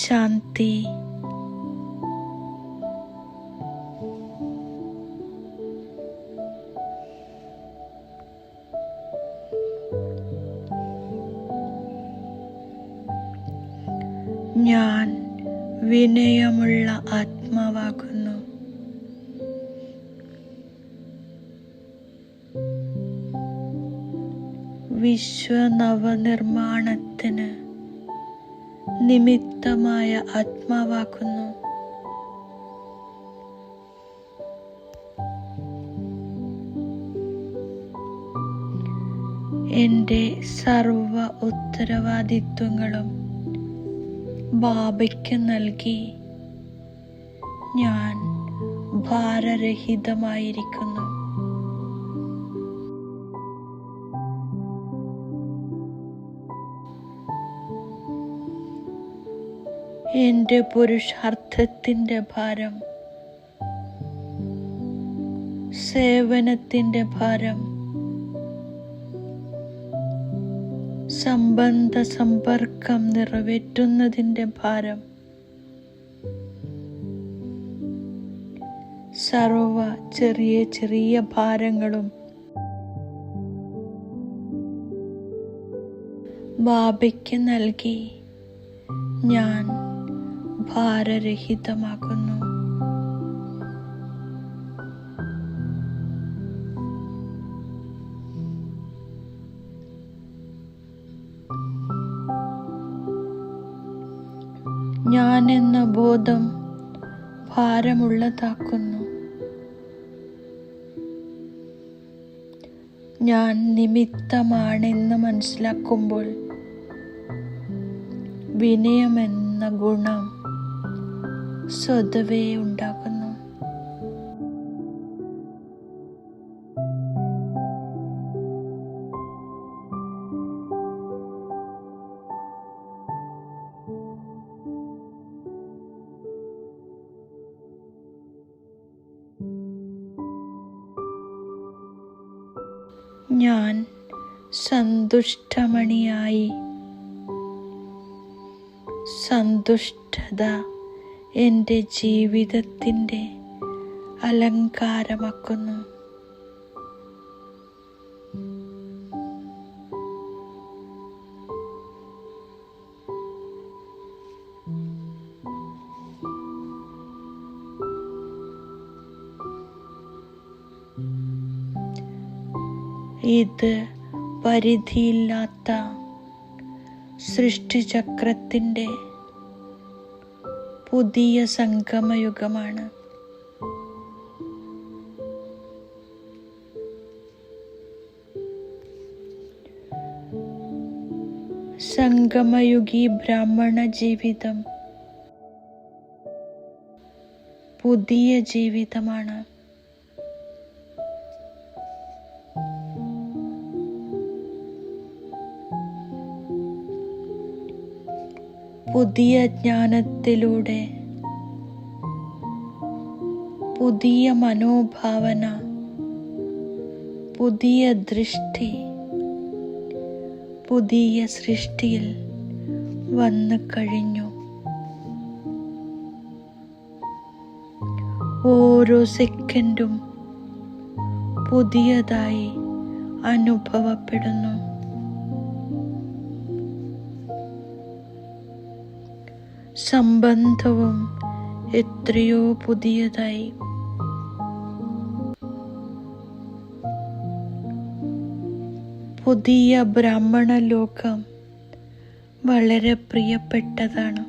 ശാന്തി. ഞാൻ വിനയമുള്ള ആത്മാവാകുന്നു. വിശ്വനവനിർമ്മാണത്തിന് നിമിത്തമായ ആത്മാവാകുന്നു. എൻ്റെ സർവ ഉത്തരവാദിത്വങ്ങളും ബാബയ്ക്ക് നൽകി ഞാൻ ഭാരരഹിതമായിരിക്കുന്നു. എൻ്റെ പുരുഷാർത്ഥത്തിൻ്റെ ഭാരം, സേവനത്തിൻ്റെ ഭാരം, സംബന്ധ സമ്പർക്കം നിറവേറ്റുന്നതിൻ്റെ ഭാരം, സർവ ചെറിയ ചെറിയ ഭാരങ്ങളും ബാബയ്ക്ക് നൽകി ഞാൻ ഭാരരഹിതമാകുന്നു. ഞാൻ എന്ന ബോധം ഭാരമുള്ളതാക്കുന്നു. ഞാൻ നിമിത്തമാണെന്ന് മനസ്സിലാക്കുമ്പോൾ വിനയമെന്ന ഗുണം സ്വതവേ ഉണ്ടാകുന്നു. ഞാൻ സന്തുഷ്ടമണിയായി സന്തുഷ്ടത എൻ്റെ ജീവിതത്തിൻ്റെ അലങ്കാരമാക്കുന്നു. ഇത് പരിധിയില്ലാത്ത സൃഷ്ടിചക്രത്തിൻ്റെ പുതിയ സംഗമയുഗമാണ്. സംഗമയുഗി ബ്രാഹ്മണ ജീവിതം പുതിയ ജീവിതമാണ്. പുതിയ ജ്ഞാനത്തിലൂടെ പുതിയ മനോഭാവന, പുതിയ ദൃഷ്ടി പുതിയ സൃഷ്ടിയിൽ വന്നു കഴിഞ്ഞു. ഓരോ സെക്കൻഡും പുതിയതായി അനുഭവപ്പെടുന്നു. സംബന്ധവും എത്രയോ പുതിയതായി. പുതിയ ബ്രാഹ്മണ ലോകം വളരെ പ്രിയപ്പെട്ടതാണ്.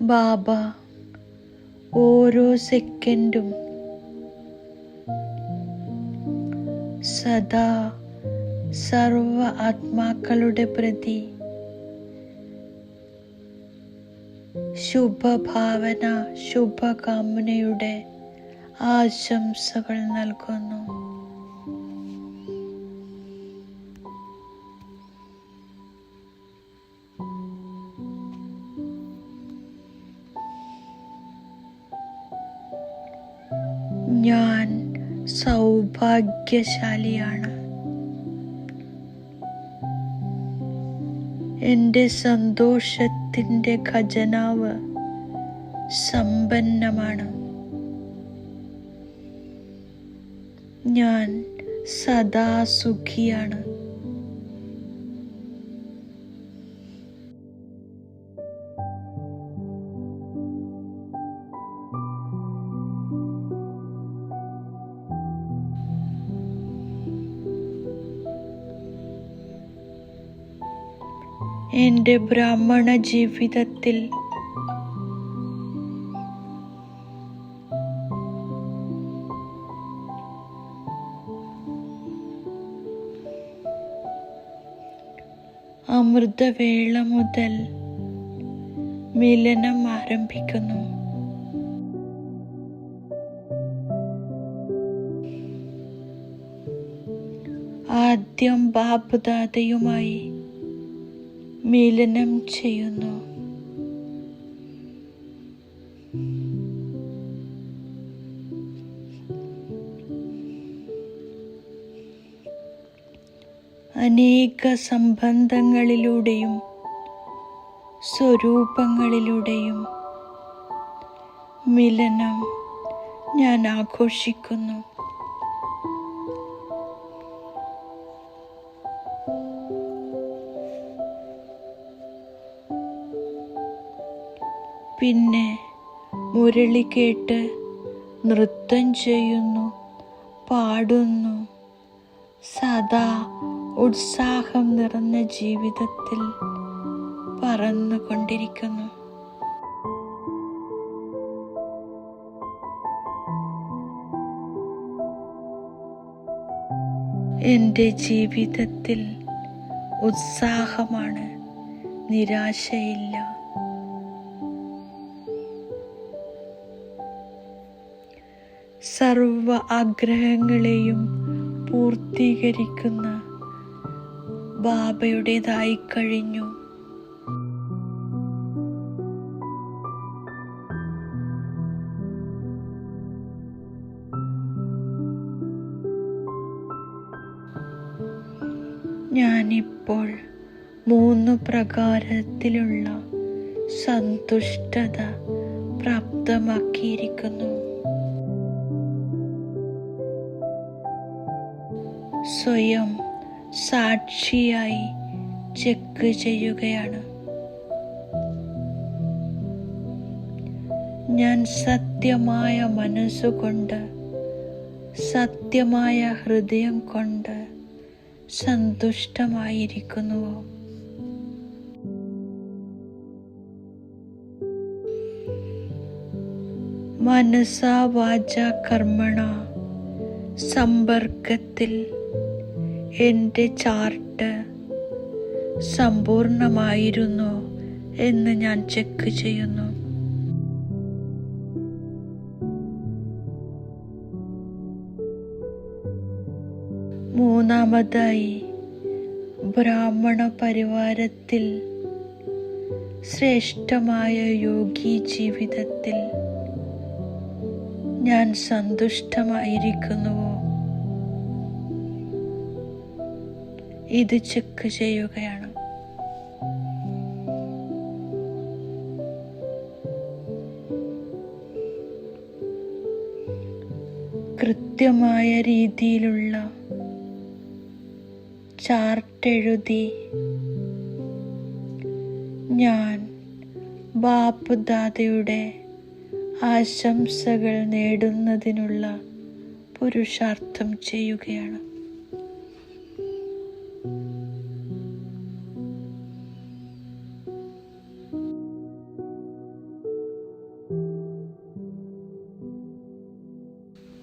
ബാബ ഓരോ സെക്കൻഡും സദാ സർവ ആത്മാക്കളുടെ പ്രതി ശുഭഭാവന, ശുഭകാമനയുടെ ആശംസകൾ നൽകുന്നു. ഞാൻ സൗഭാഗ്യശാലിയാണ്. എൻ്റെ സന്തോഷത്തിൻ്റെ ഖജനാവ് സമ്പന്നമാണ്. ഞാൻ സദാ സുഖിയാണ്. എൻ്റെ ബ്രാഹ്മണ ജീവിതത്തിൽ അമൃതവേള മുതൽ മിലനം ആരംഭിക്കുന്നു. ആദ്യം ബാപ്ദാദയുമായി മിലനം ചെയ്യുന്നു. അനേക സംബന്ധങ്ങളിലൂടെയും സ്വരൂപങ്ങളിലൂടെയും മിലനം ഞാൻ ആഘോഷിക്കുന്നു. പിന്നെ മുരളി കേട്ട് നൃത്തം ചെയ്യുന്നു, പാടുന്നു. സദാ ഉത്സാഹം നിറഞ്ഞ ജീവിതത്തിൽ പറന്നുകൊണ്ടിരിക്കുന്നു. എൻ്റെ ജീവിതത്തിൽ ഉത്സാഹമാണ്, നിരാശയില്ല. സർവ ആഗ്രഹങ്ങളെയും പൂർത്തീകരിക്കുന്ന ബാബയുടേതായി കഴിഞ്ഞു. ഞാനിപ്പോൾ 3 പ്രകാരത്തിലുള്ള സന്തുഷ്ടത പ്രാപ്തമാക്കിയിരിക്കുന്നു. സ്വയം സാക്ഷിയായി ചെക്ക് ചെയ്യുകയാണ്. ഞാൻ സത്യമായ മനസ്സുകൊണ്ട്, സത്യമായ ഹൃദയം കൊണ്ട് സന്തുഷ്ടമായിരിക്കുന്നുവോ? മനസാ വാച കർമ്മണ സമ്പർക്കത്തിൽ എൻ്റെ ചാർട്ട് സമ്പൂർണമായിരുന്നോ എന്ന് ഞാൻ ചെക്ക് ചെയ്യുന്നു. മൂന്നാമതായി, ബ്രാഹ്മണ പരിവാരത്തിൽ ശ്രേഷ്ഠമായ യോഗി ജീവിതത്തിൽ ഞാൻ സന്തുഷ്ടമായിരിക്കുന്നുവോ? ഇത് ചെക്ക് ചെയ്യുകയാണ്. കൃത്യമായ രീതിയിലുള്ള ചാർട്ട് എഴുതി ഞാൻ ബാപ്പ് ദാദയുടെ ആശംസകൾ നേടുന്നതിനുള്ള പുരുഷാർത്ഥം ചെയ്യുകയാണ്.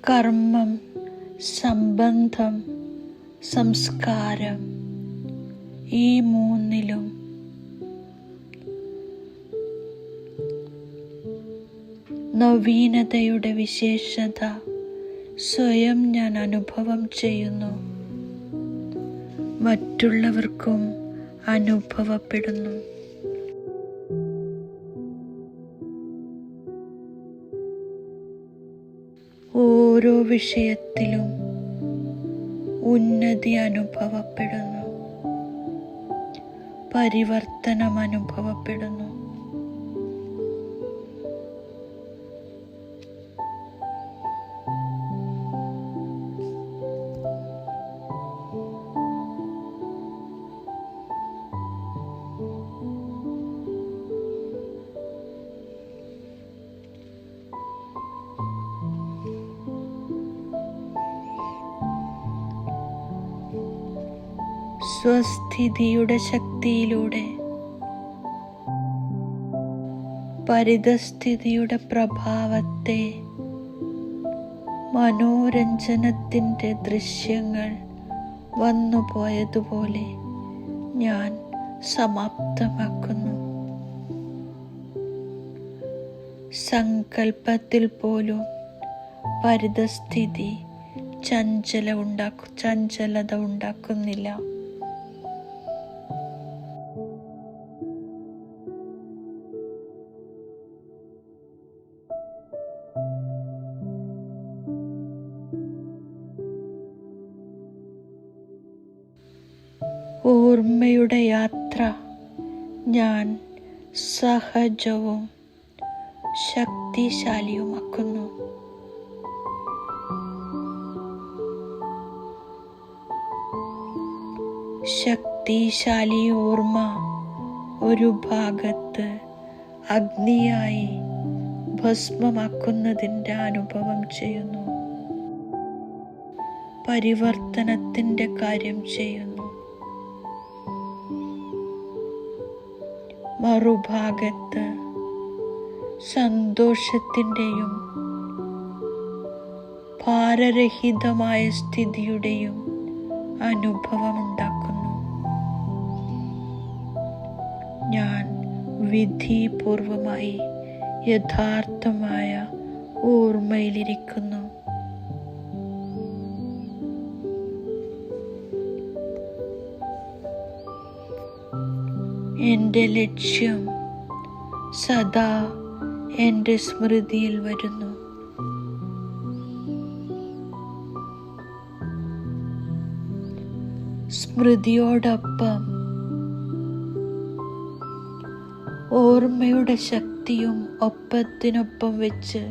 കർമ്മം, സംബന്ധം, സംസ്കാരം, ഈ മൂന്നിലും നവീനതയുടെ വിശേഷത സ്വയം ഞാൻ അനുഭവം ചെയ്യുന്നു, മറ്റുള്ളവർക്കും അനുഭവപ്പെടുന്നു. ഓരോ വിഷയത്തിലും ഉന്നതി അനുഭവപ്പെടുന്നു, പരിവർത്തനം അനുഭവപ്പെടുന്നു. സ്വസ്ഥിതിയുടെ ശക്തിയിലൂടെ പരിതസ്ഥിതിയുടെ പ്രഭാവത്തെ മനോരഞ്ജനത്തിൻ്റെ ദൃശ്യങ്ങൾ വന്നുപോയതുപോലെ ഞാൻ സമാപ്തമാക്കുന്നു. സങ്കല്പത്തിൽ പോലും പരിതസ്ഥിതി ചഞ്ചലത ഉണ്ടാക്കുന്നില്ല. ഓർമ്മയുടെ യാത്ര ഞാൻ സഹജവും ശക്തിശാലിയുമാക്കുന്നു. ശക്തിശാലി ഓർമ്മ ഒരു ഭാഗത്ത് അഗ്നിയായി ഭസ്മമാക്കുന്നതിൻ്റെ അനുഭവം ചെയ്യുന്നു, പരിവർത്തനത്തിൻ്റെ കാര്യം ചെയ്യുന്നു. മറുഭാഗത്ത് സന്തോഷത്തിൻ്റെയും ഭാരരഹിതമായ സ്ഥിതിയുടെയും അനുഭവമുണ്ടാക്കുന്നു. ഞാൻ വിധിപൂർവമായി യഥാർത്ഥമായ ഓർമ്മയിലിരിക്കുന്നു. എൻ്റെ ലക്ഷ്യം സദാ എൻ്റെ സ്മൃതിയിൽ വരുന്നു. സ്മൃതിയോടൊപ്പം ഓർമ്മയുടെ ശക്തിയും ഒപ്പത്തിനൊപ്പം വെച്ച്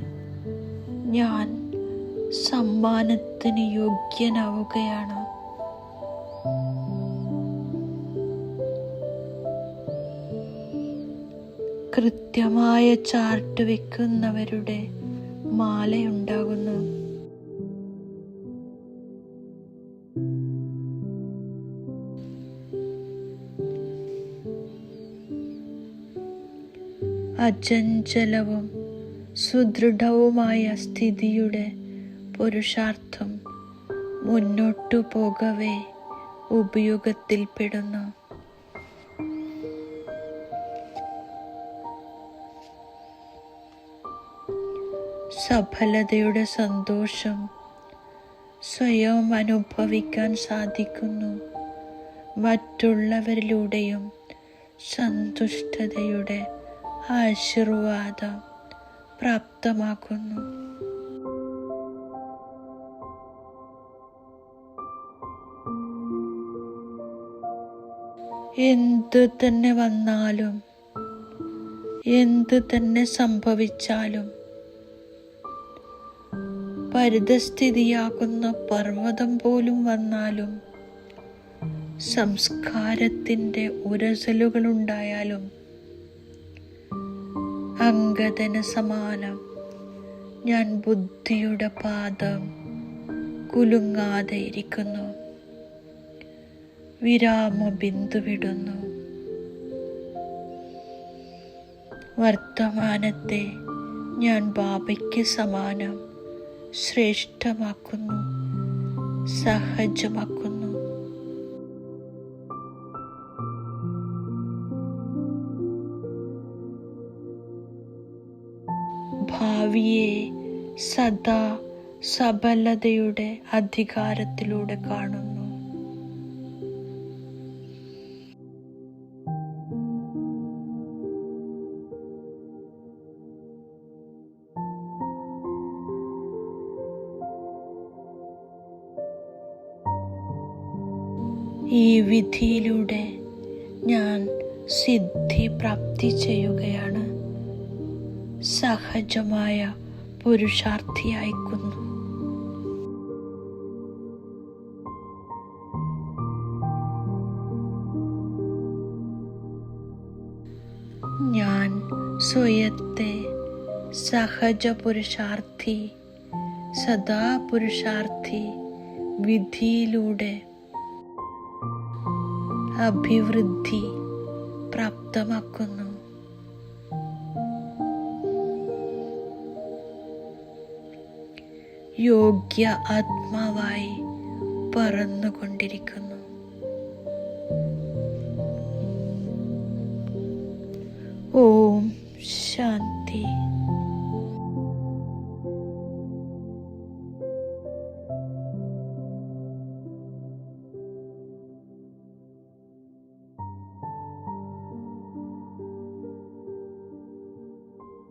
ഞാൻ സമ്മാനത്തിന് യോഗ്യനാവുകയാണ്. കൃത്യമായ ചാർട്ട് വെക്കുന്നവരുടെ മാലയുണ്ടാകുന്നു. അചഞ്ചലവും സുദൃഢവുമായ സ്ഥിതിയുടെ പുരുഷാർത്ഥം മുന്നോട്ടു പോകവേ ഉപയോഗത്തിൽപ്പെടുന്നു. സഫലതയുടെ സന്തോഷം സ്വയം അനുഭവിക്കാൻ സാധിക്കുന്നു. മറ്റുള്ളവരിലൂടെയും സന്തുഷ്ടതയുടെ ആശീർവാദം പ്രാപ്തമാക്കുന്നു. എന്തു തന്നെ വന്നാലും, എന്തു തന്നെ സംഭവിച്ചാലും, പരിതസ്ഥിതിയാകുന്ന പർവ്വതം പോലും വന്നാലും, സംസ്കാരത്തിൻ്റെ ഉരസലുകളുണ്ടായാലും, അംഗദന് സമാനം ഞാൻ ബുദ്ധിയുടെ പാദം കുലുങ്ങാതെ ഇരിക്കുന്നു. വിരാമബിന്ദു വിടുന്നു. വർത്തമാനത്തെ ഞാൻ ബാബയ്ക്ക് സമാനം ശ്രേഷ്ഠമാക്കുന്നു, സഹജമാക്കുന്നു. ഭാവിയെ സദാ സബലതയുടെ അധികാരത്തിലൂടെ കാണുന്നു. ഈ വിധിയിലൂടെ ഞാൻ സിദ്ധി പ്രാപ്തി ചെയ്യുകയാണ്. സഹജമായ പുരുഷാർത്ഥിയായിക്കുന്നു. ഞാൻ സ്വയത്തെ സഹജ പുരുഷാർത്ഥി, സദാ പുരുഷാർത്ഥി വിധിയിലൂടെ അഭിവൃദ്ധി പ്രാപ്തമാക്കുന്നു. യോഗ്യ ആത്മാവായി പറന്നുകൊണ്ടിരിക്കുന്നു. ഓം ശാന്തി.